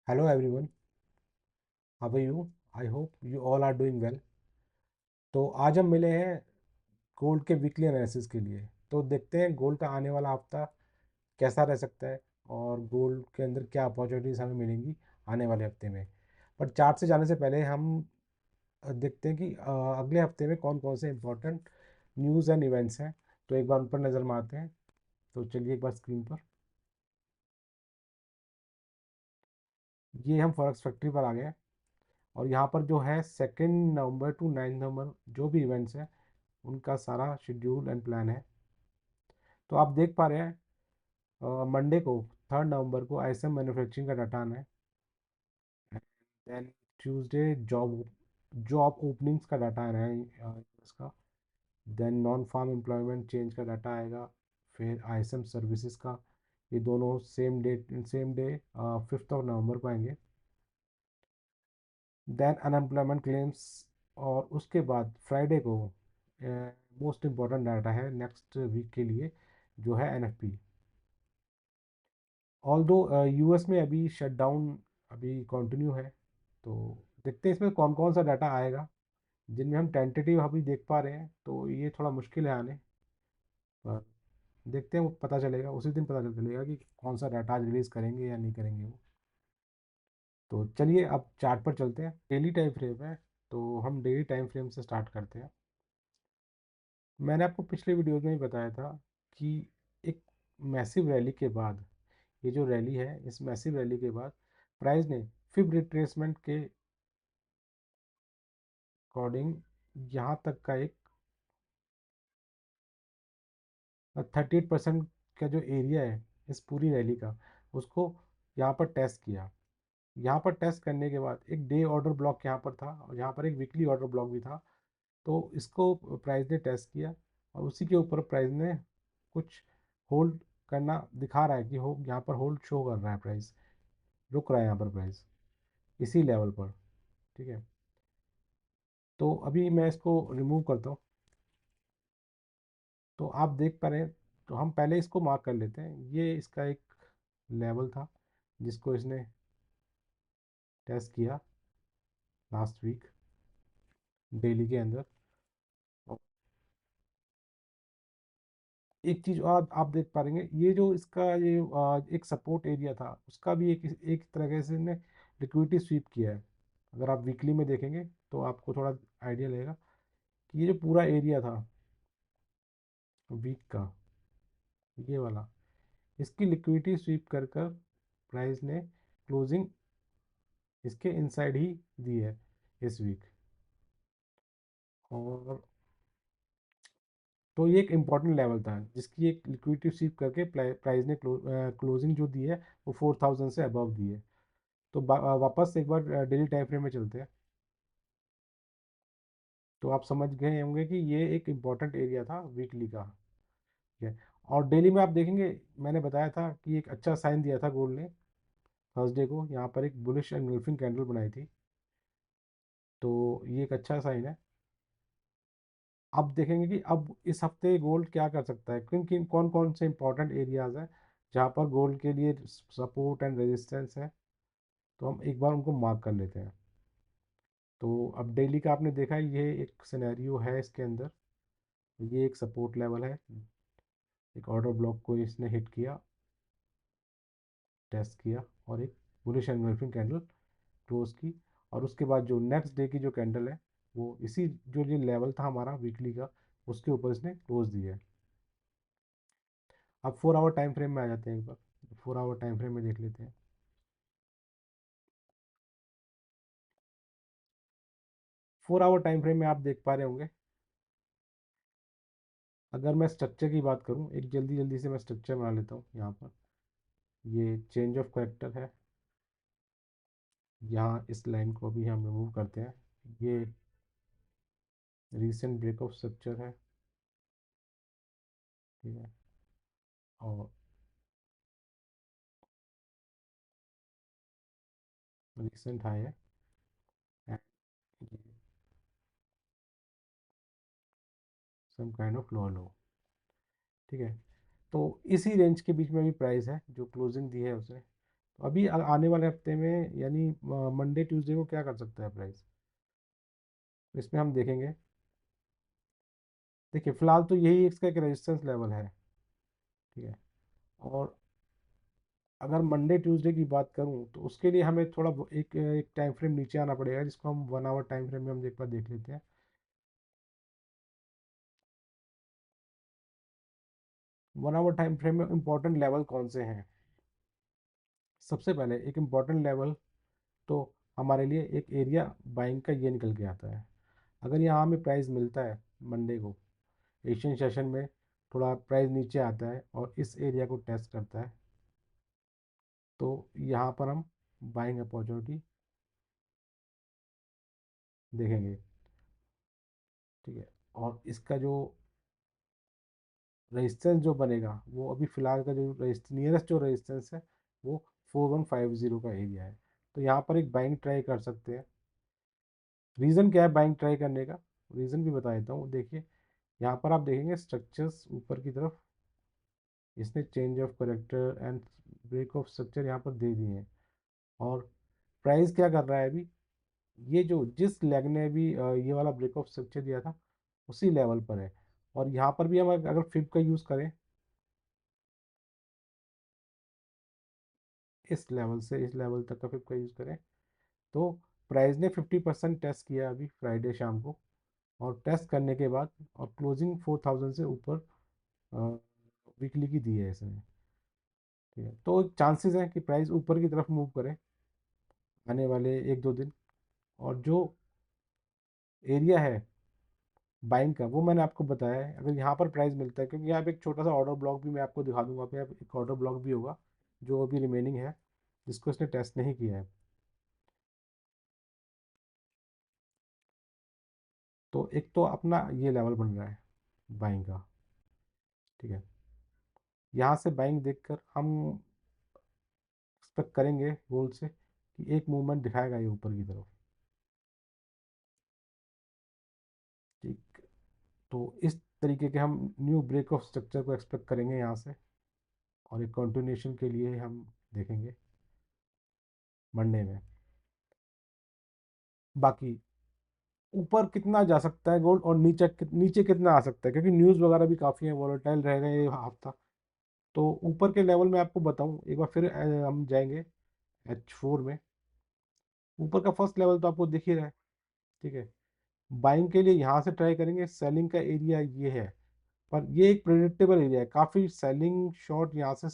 Hello everyone, how are you? I hope you all are doing well. तो आज हम मिले हैं गोल्ड के वीकली एनालिसिस के लिए। तो देखते हैं गोल्ड का आने वाला हफ्ता कैसा रह सकता है और गोल्ड के अंदर क्या अपॉर्चुनिटीज़ हमें मिलेंगी आने वाले हफ्ते में। पर चार्ट से जाने से पहले हम देखते हैं कि अगले हफ्ते में कौन कौन से इम्पोर्टेंट न्यूज़ एंड इवेंट्स हैं। तो एक बार उन पर नज़र मारते हैं। तो चलिए एक बार स्क्रीन पर, ये हम फॉरेक्स फैक्ट्री पर आ गए हैं। और यहाँ पर जो है 2 नवंबर टू 9 नवंबर जो भी इवेंट्स हैं उनका सारा शेड्यूल एंड प्लान है। तो आप देख पा रहे हैं मंडे को 3 नवंबर को आईएसएम मैन्युफैक्चरिंग का डाटा आना है। देन ट्यूसडे जॉब ओपनिंग्स का डाटा आना है इसका। Then non farm employment change का डाटा आएगा। फिर आईएसएम सर्विसेज का, ये दोनों सेम डे 5 नवंबर को आएंगे। देन अनएम्प्लॉयमेंट क्लेम्स, और उसके बाद फ्राइडे को मोस्ट इम्पॉर्टेंट डाटा है नेक्स्ट वीक के लिए, जो है एनएफपी। ऑल दो यूएस में अभी शटडाउन अभी कंटिन्यू है। तो देखते हैं इसमें कौन कौन सा डाटा आएगा, जिनमें हम टेंटेटिव अभी देख पा रहे हैं। तो ये थोड़ा मुश्किल है आने पर, देखते हैं, वो पता चलेगा उसी दिन, पता चलेगा कि कौन सा डाटा आज रिलीज़ करेंगे या नहीं करेंगे वो। तो चलिए अब चार्ट पर चलते हैं। डेली टाइम फ्रेम है, तो हम डेली टाइम फ्रेम से स्टार्ट करते हैं। मैंने आपको पिछले वीडियोज में ही बताया था कि एक मैसिव रैली के बाद, ये जो रैली है, इस मैसिव रैली के बाद प्राइस ने फिब रिट्रेसमेंट के अकॉर्डिंग यहाँ तक का एक 38% का जो एरिया है इस पूरी रैली का, उसको यहाँ पर टेस्ट किया। यहाँ पर टेस्ट करने के बाद एक डे ऑर्डर ब्लॉक यहाँ पर था और यहाँ पर एक वीकली ऑर्डर ब्लॉक भी था। तो इसको प्राइस ने टेस्ट किया और उसी के ऊपर प्राइस ने कुछ होल्ड करना दिखा रहा है कि हो यहाँ पर होल्ड शो कर रहा है, प्राइस रुक रहा है यहाँ पर, प्राइस इसी लेवल पर। ठीक है, तो अभी मैं इसको रिमूव करता हूँ। तो आप देख पा रहे हैं, तो हम पहले इसको मार्क कर लेते हैं। ये इसका एक लेवल था जिसको इसने टेस्ट किया लास्ट वीक डेली के अंदर। और एक चीज़ और आप देख पा रहे हैं, ये जो इसका ये एक सपोर्ट एरिया था, उसका भी एक एक तरह से इसने लिक्विडिटी स्वीप किया है। अगर आप वीकली में देखेंगे तो आपको थोड़ा आइडिया लगेगा कि ये जो पूरा एरिया था वीक का, ये वाला, इसकी लिक्विडिटी स्वीप कर कर प्राइस ने क्लोजिंग इसके इनसाइड ही दी है इस वीक। और तो ये एक इम्पॉर्टेंट लेवल था जिसकी एक लिक्विडिटी स्वीप करके प्राइस ने क्लोजिंग जो दी है वो 4000 से अबव दी है। तो वापस एक बार डेली टाइम फ्रेम में चलते हैं। तो आप समझ गए होंगे कि ये एक इम्पॉर्टेंट एरिया था वीकली का। ठीक है, और डेली में आप देखेंगे, मैंने बताया था कि एक अच्छा साइन दिया था गोल्ड ने थर्सडे को, यहाँ पर एक बुलिश एंगल्फिंग कैंडल बनाई थी। तो ये एक अच्छा साइन है। अब देखेंगे कि अब इस हफ्ते गोल्ड क्या कर सकता है, किन किन कौन कौन से इंपॉर्टेंट एरियाज हैं जहाँ पर गोल्ड के लिए सपोर्ट एंड रेजिस्टेंस है। तो हम एक बार उनको मार्क कर लेते हैं। तो अब डेली का आपने देखा, ये एक सिनेरियो है इसके अंदर। ये एक सपोर्ट लेवल है, एक ऑर्डर ब्लॉक को इसने हिट किया, टेस्ट किया, और एक बुलिश एनवल्फिंग कैंडल क्लोज की। और उसके बाद जो नेक्स्ट डे की जो कैंडल है, वो इसी जो ये लेवल था हमारा वीकली का, उसके ऊपर इसने क्लोज दिया है। अब 4 आवर टाइम फ्रेम में आ जाते हैं, एक बार 4 आवर टाइम फ्रेम में देख लेते हैं। 4 आवर टाइम फ्रेम में आप देख पा रहे होंगे, अगर मैं स्ट्रक्चर की बात करूं, एक जल्दी जल्दी से मैं स्ट्रक्चर बना लेता हूं यहाँ पर। ये चेंज ऑफ करेक्टर है, यहाँ इस लाइन को भी हम रिमूव करते हैं। ये रीसेंट ब्रेकआउट स्ट्रक्चर है। ठीक है, और रिसेंट हाई है, and ये some kind of lower low. ठीक है, तो इसी रेंज के बीच में भी प्राइस है जो क्लोजिंग दी है उसने। तो अभी आने वाले हफ्ते में यानी मंडे ट्यूसडे को क्या कर सकता है प्राइस, इसमें हम देखेंगे। देखिए फिलहाल तो यही इसका एक रेजिस्टेंस लेवल है, ठीक है। और अगर मंडे ट्यूसडे की बात करूं तो उसके लिए हमें थोड़ा एक टाइम फ्रेम नीचे आना पड़ेगा, जिसको हम 1 आवर टाइम फ्रेम में हम एक बार देख लेते हैं। 1 आवर टाइम फ्रेम में इंपॉर्टेंट लेवल कौन से हैं? सबसे पहले एक इम्पॉर्टेंट लेवल तो हमारे लिए एक एरिया बाइंग का ये निकल के आता है। अगर यहाँ हमें प्राइस मिलता है मंडे को, एशियन सेशन में थोड़ा प्राइस नीचे आता है और इस एरिया को टेस्ट करता है, तो यहाँ पर हम बाइंग अपॉर्चुनिटी देखेंगे, ठीक है। और इसका जो रेजिस्टेंस जो बनेगा वो अभी फ़िलहाल का जो नियरेस्ट जो रेजिस्टेंस है वो 4150 का एरिया है। तो यहाँ पर एक बाइंग ट्राई कर सकते हैं। रीज़न क्या है बाइंग ट्राई करने का? रीज़न भी बता देता हूँ। देखिए यहाँ पर आप देखेंगे स्ट्रक्चर्स ऊपर की तरफ इसने change of character and break of structure यहाँ पर दे दिए हैं। और प्राइस क्या कर रहा है अभी, ये जो जिस लेग ने भी ये वाला ब्रेक ऑफ स्ट्रक्चर दिया था उसी लेवल पर है। और यहाँ पर भी हम अगर फिब का यूज़ करें, इस लेवल से इस लेवल तक का फिब का यूज़ करें, तो प्राइस ने 50% टेस्ट किया अभी फ्राइडे शाम को। और टेस्ट करने के बाद और क्लोजिंग 4000 से ऊपर वीकली की दी है इसने, ठीक है। तो चांसेस हैं कि प्राइस ऊपर की तरफ मूव करे आने वाले 1-2 दिन। और जो एरिया है बाइंग का वो मैंने आपको बताया है। अगर यहाँ पर प्राइस मिलता है, क्योंकि यहाँ पे एक छोटा सा ऑर्डर ब्लॉक भी मैं आपको दिखा दूंगा, पे एक ऑर्डर ब्लॉक भी होगा जो अभी रिमेनिंग है, जिसको इसने टेस्ट नहीं किया है। तो एक तो अपना ये लेवल बन रहा है बाइंग का, ठीक है। यहाँ से बाइंग देखकर हम एक्सपेक्ट करेंगे गोल्ड से कि एक मूवमेंट दिखाएगा ये ऊपर की तरफ, ठीक। तो इस तरीके के हम न्यू ब्रेक ऑफ स्ट्रक्चर को एक्सपेक्ट करेंगे यहाँ से। और एक कंटिन्यूएशन के लिए हम देखेंगे मंडे में। बाकी ऊपर कितना जा सकता है गोल्ड और नीचे नीचे कितना आ सकता है, क्योंकि न्यूज़ वगैरह भी काफ़ी है, वॉलेटाइल रहेगा ये हफ्ता। तो ऊपर के लेवल में आपको बताऊं एक बार फिर, हम जाएंगे H4 में। ऊपर का फर्स्ट लेवल तो आपको दिख ही रहा है, ठीक है। बाइंग के लिए यहाँ से ट्राई करेंगे, सेलिंग का एरिया ये है। पर ये एक प्रेडिक्टेबल एरिया है, काफ़ी सेलिंग शॉट यहाँ से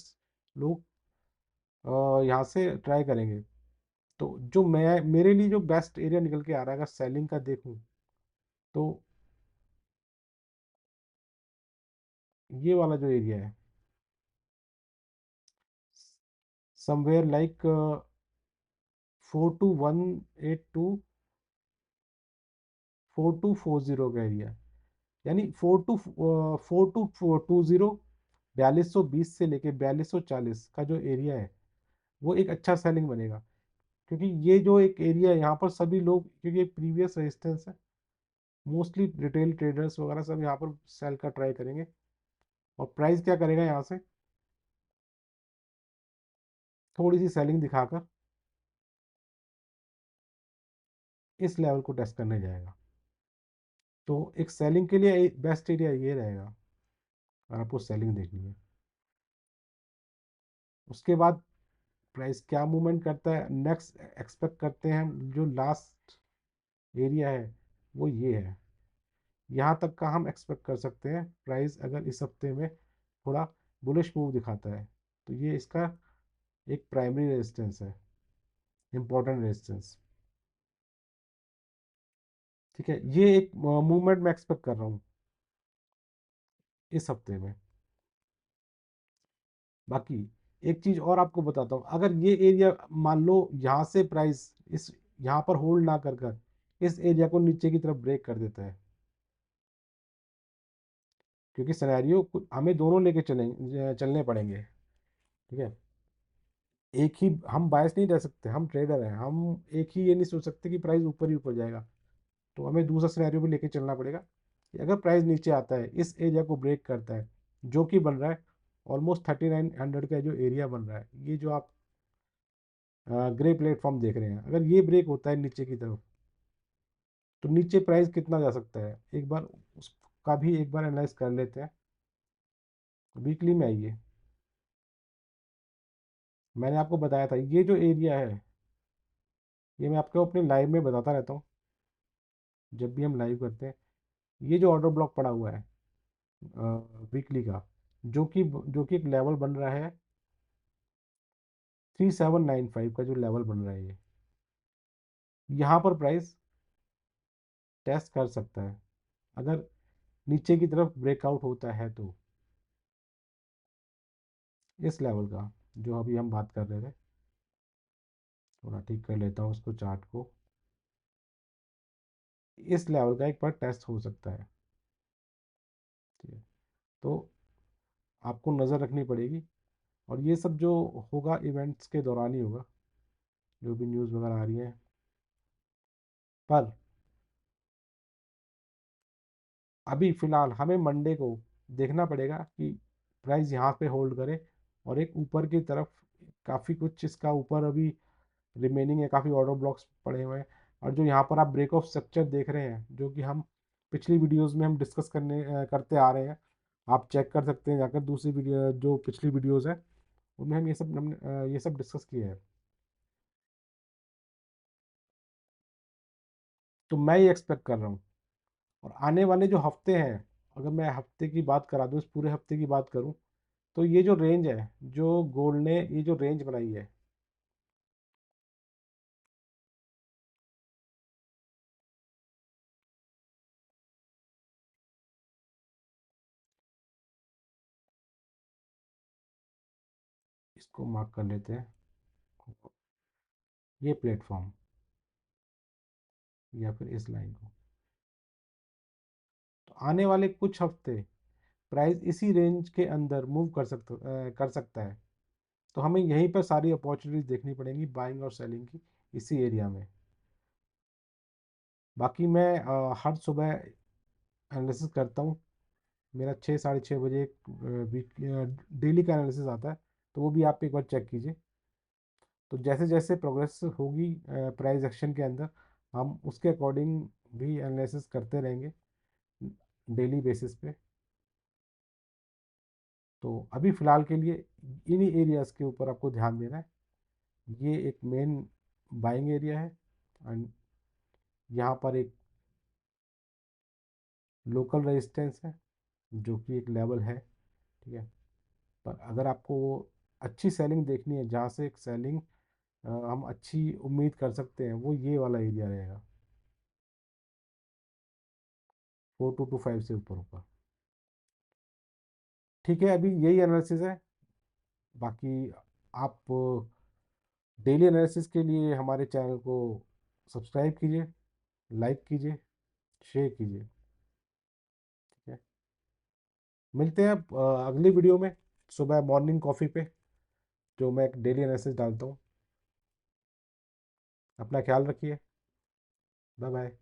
लोग यहाँ से ट्राई करेंगे। तो जो मैं मेरे लिए जो बेस्ट एरिया निकल के आ रहा है अगर सेलिंग का देखूं, तो ये वाला जो एरिया है समवेयर लाइक 4218 to 4240 का एरिया, यानी 4220, 4220 से लेके 4240 का जो एरिया है वो एक अच्छा सेलिंग बनेगा। क्योंकि ये जो एक एरिया है यहाँ पर सभी लोग, क्योंकि प्रीवियस रेजिस्टेंस है, मोस्टली रिटेल ट्रेडर्स वगैरह सब यहाँ पर सेल का ट्राई करेंगे। और प्राइस क्या करेगा यहाँ से, थोड़ी सी सेलिंग दिखाकर इस लेवल को टेस्ट करने जाएगा। तो एक सेलिंग के लिए बेस्ट एरिया ये रहेगा अगर आपको सेलिंग देखनी है। उसके बाद प्राइस क्या मूवमेंट करता है नेक्स्ट एक्सपेक्ट करते हैं हम, जो लास्ट एरिया है वो ये है। यहाँ तक का हम एक्सपेक्ट कर सकते हैं प्राइस अगर इस हफ्ते में थोड़ा बुलिश मूव दिखाता है, तो ये इसका एक प्राइमरी रेजिस्टेंस है, इंपॉर्टेंट रेजिस्टेंस, ठीक है। ये एक मूवमेंट मैं एक्सपेक्ट कर रहा हूँ इस हफ्ते में। बाकी एक चीज़ और आपको बताता हूँ, अगर ये एरिया मान लो यहाँ से प्राइस इस यहाँ पर होल्ड ना कर कर इस एरिया को नीचे की तरफ ब्रेक कर देता है, क्योंकि सिनेरियो हमें दोनों लेके चलने पड़ेंगे, ठीक है। एक ही हम बायस नहीं रह सकते, हम ट्रेडर हैं, हम एक ही ये नहीं सोच सकते कि प्राइस ऊपर ही ऊपर जाएगा। तो हमें दूसरा सिनेरियो भी लेके चलना पड़ेगा कि अगर प्राइस नीचे आता है इस एरिया को ब्रेक करता है, जो कि बन रहा है ऑलमोस्ट 3900 का जो एरिया बन रहा है, ये जो आप ग्रे प्लेटफॉर्म देख रहे हैं, अगर ये ब्रेक होता है नीचे की तरफ, तो नीचे प्राइस कितना जा सकता है, एक बार उसका भी एक बार एनालाइज कर लेते हैं। वीकली में आइए, मैंने आपको बताया था ये जो एरिया है, ये मैं आपको अपने लाइव में बताता रहता हूँ, जब भी हम लाइव करते हैं। ये जो ऑर्डर ब्लॉक पड़ा हुआ है वीकली का, जो कि एक लेवल बन रहा है, 3795 का जो लेवल बन रहा है, ये यहाँ पर प्राइस टेस्ट कर सकता है, अगर नीचे की तरफ ब्रेकआउट होता है तो। इस लेवल का जो अभी हम बात कर रहे थे, थोड़ा ठीक कर लेता हूँ उसको, चार्ट को। इस लेवल का एक बार टेस्ट हो सकता है, ठीक है। तो आपको नज़र रखनी पड़ेगी, और ये सब जो होगा इवेंट्स के दौरान ही होगा, जो भी न्यूज़ वगैरह आ रही है। पर अभी फ़िलहाल हमें मंडे को देखना पड़ेगा कि प्राइस यहाँ पे होल्ड करे, और एक ऊपर की तरफ काफ़ी कुछ इसका ऊपर अभी रिमेनिंग है, काफ़ी ऑर्डर ब्लॉक्स पड़े हुए हैं। और जो यहाँ पर आप ब्रेक ऑफ स्ट्रक्चर देख रहे हैं, जो कि हम पिछली वीडियोस में हम डिस्कस करते आ रहे हैं, आप चेक कर सकते हैं जाकर, दूसरी वीडियो जो पिछली वीडियोस है उनमें हम ये सब डिस्कस किए हैं। तो मैं ये एक्सपेक्ट कर रहा हूँ, और आने वाले जो हफ्ते हैं, अगर मैं हफ्ते की बात करा दूँ, इस पूरे हफ्ते की बात करूँ, तो ये जो रेंज है, जो गोल्ड ने ये जो रेंज बनाई है, इसको मार्क कर लेते हैं, ये प्लेटफॉर्म या फिर इस लाइन को, तो आने वाले कुछ हफ्ते प्राइस इसी रेंज के अंदर मूव कर सकता है। तो हमें यहीं पर सारी अपॉर्चुनिटीज देखनी पड़ेंगी बाइंग और सेलिंग की, इसी एरिया में। बाकी मैं हर सुबह एनालिसिस करता हूँ, मेरा 6 साढ़े 6 बजे एक वीक डेली का एनालिसिस आता है, तो वो भी आप एक बार चेक कीजिए। तो जैसे जैसे प्रोग्रेस होगी प्राइस एक्शन के अंदर, हम उसके अकॉर्डिंग भी एनालिसिस करते रहेंगे डेली बेसिस पे। तो अभी फ़िलहाल के लिए इन्हीं एरियाज़ के ऊपर आपको ध्यान देना है। ये एक मेन बाइंग एरिया है, एंड यहाँ पर एक लोकल रेजिस्टेंस है, जो कि एक लेवल है, ठीक है। पर अगर आपको अच्छी सेलिंग देखनी है, जहाँ से एक सेलिंग हम अच्छी उम्मीद कर सकते हैं, वो ये वाला एरिया रहेगा, 4225 से ऊपर ऊपर। ठीक है, अभी यही एनालिसिस है। बाकी आप डेली एनालिसिस के लिए हमारे चैनल को सब्सक्राइब कीजिए, लाइक कीजिए, शेयर कीजिए, ठीक है। मिलते हैं अगली वीडियो में, सुबह मॉर्निंग कॉफ़ी पे, जो मैं एक डेली एनालिसिस डालता हूँ। अपना ख्याल रखिए। Bye bye.